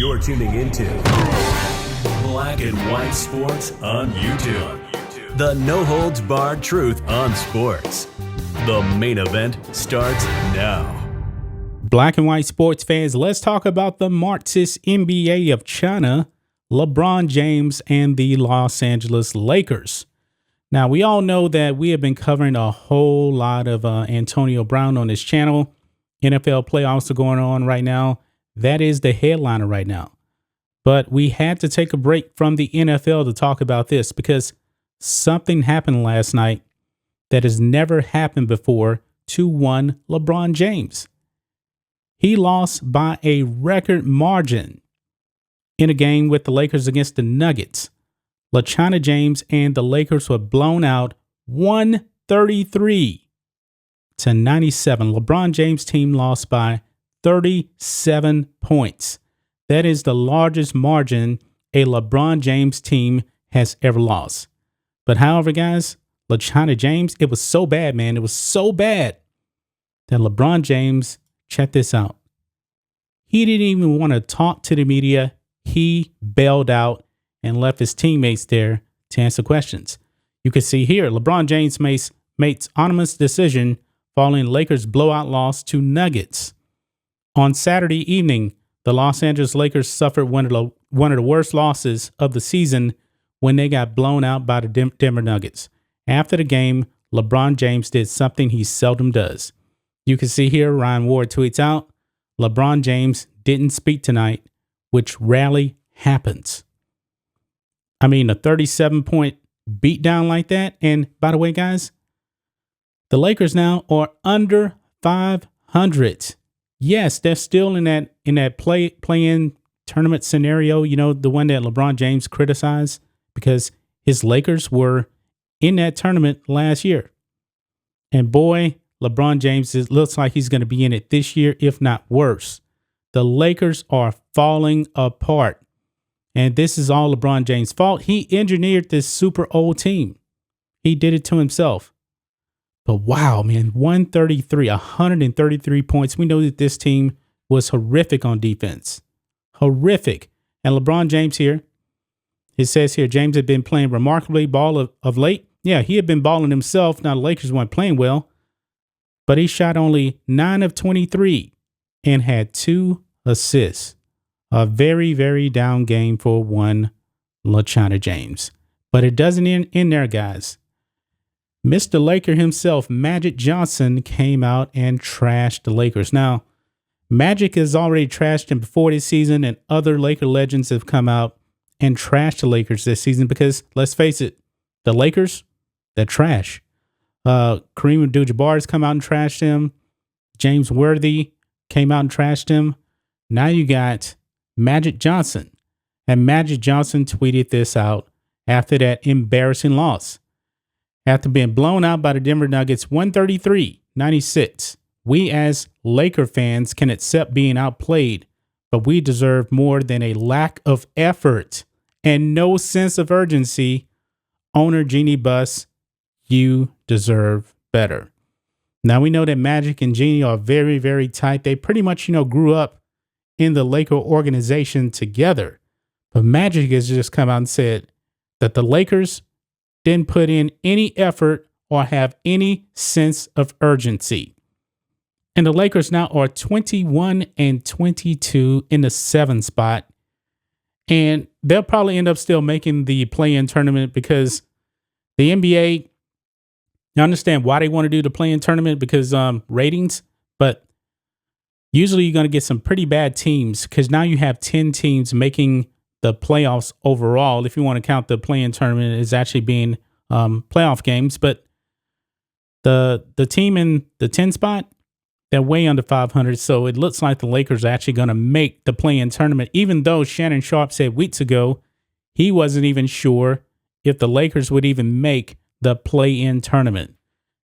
You're tuning into Black and White Sports on YouTube. The no-holds-barred truth on sports. The main event starts now. Black and white sports fans, let's talk about the Marxist NBA of China, LeBron James and the Los Angeles Lakers. Now, we all know that we have been covering a whole lot of Antonio Brown on this channel. NFL playoffs are going on right now. That is the headliner right now. But we had to take a break from the NFL to talk about this because something happened last night that has never happened before to one LeBron James. He lost by a record margin in a game with the Lakers against the Nuggets. LeBron James and the Lakers were blown out 133-97. LeBron James' team lost by 37 points. That is the largest margin a LeBron James team has ever lost. But however, guys, LeBron James, it was so bad, man. It was so bad that LeBron James, check this out. He didn't even want to talk to the media. He bailed out and left his teammates there to answer questions. You can see here, LeBron James makes anonymous decision following Lakers blowout loss to Nuggets. On Saturday evening, the Los Angeles Lakers suffered one of the worst losses of the season when they got blown out by the Denver Nuggets. After the game, LeBron James did something he seldom does. You can see here, Ryan Ward tweets out, LeBron James didn't speak tonight, which rarely happens. I mean, a 37-point beatdown like that. And by the way, guys, the Lakers now are under 500. Yes, they're still in that play-in tournament scenario, you know, the one that LeBron James criticized because his Lakers were in that tournament last year. And boy, LeBron James looks like he's going to be in it this year, if not worse. The Lakers are falling apart. And this is all LeBron James' fault. He engineered this super old team. He did it to himself. But wow, man, 133 points. We know that this team was horrific on defense. Horrific. And LeBron James here, it says here, James had been playing remarkably ball of late. Yeah, he had been balling himself. Now the Lakers weren't playing well, but he shot only 9 of 23 and had 2 assists. A very, very down game for one LeBron James. But it doesn't end there, guys. Mr. Laker himself, Magic Johnson, came out and trashed the Lakers. Now, Magic has already trashed him before this season, and other Laker legends have come out and trashed the Lakers this season because, let's face it, the Lakers, they're trash. Kareem Abdul-Jabbar has come out and trashed him. James Worthy came out and trashed him. Now you got Magic Johnson. And Magic Johnson tweeted this out after that embarrassing loss. After being blown out by the Denver Nuggets 133-96, we as Laker fans can accept being outplayed, but we deserve more than a lack of effort and no sense of urgency. Owner Jeannie Buss, you deserve better. Now we know that Magic and Jeannie are very, very tight. They pretty much, grew up in the Laker organization together. But Magic has just come out and said that the Lakers didn't put in any effort or have any sense of urgency. And the Lakers now are 21-22 in the 7th spot. And they'll probably end up still making the play-in tournament because the NBA, I understand why they want to do the play-in tournament because ratings, but usually you're going to get some pretty bad teams because now you have 10 teams making the playoffs overall. If you want to count the play-in tournament as actually being playoff games, but the team in the 10 spot, they're way under 500. So it looks like the Lakers are actually going to make the play-in tournament, even though Shannon Sharpe said weeks ago he wasn't even sure if the Lakers would even make the play-in tournament.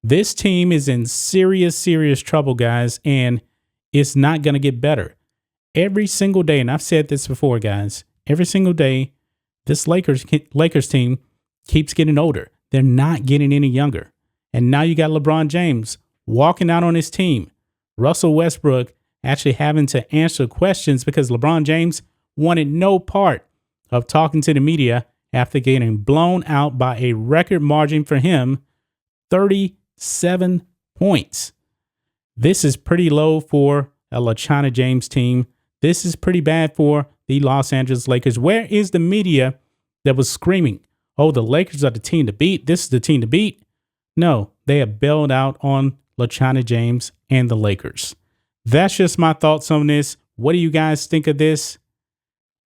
This team is in serious, serious trouble, guys, and it's not going to get better. Every single day, and I've said this before, guys, every single day, this Lakers team keeps getting older. They're not getting any younger. And now you got LeBron James walking out on his team. Russell Westbrook actually having to answer questions because LeBron James wanted no part of talking to the media after getting blown out by a record margin for him, 37 points. This is pretty low for a LeBron James team. This is pretty bad for the Los Angeles Lakers. Where is the media that was screaming, oh, the Lakers are the team to beat. This is the team to beat. No, they have bailed out on LeBron James and the Lakers. That's just my thoughts on this. What do you guys think of this?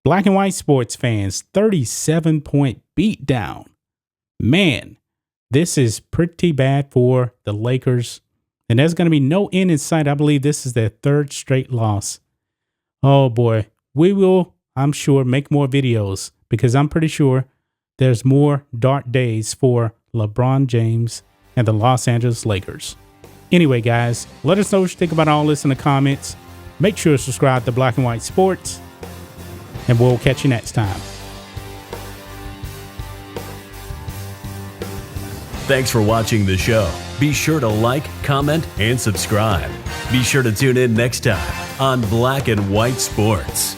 Black and white sports fans, 37-point beatdown. Man, this is pretty bad for the Lakers. And there's going to be no end in sight. I believe this is their third straight loss. Oh boy, we will, I'm sure, make more videos because I'm pretty sure there's more dark days for LeBron James and the Los Angeles Lakers. Anyway, guys, let us know what you think about all this in the comments. Make sure to subscribe to Black and White Sports, and we'll catch you next time. Thanks for watching the show. Be sure to like, comment, and subscribe. Be sure to tune in next time on Black and White Sports.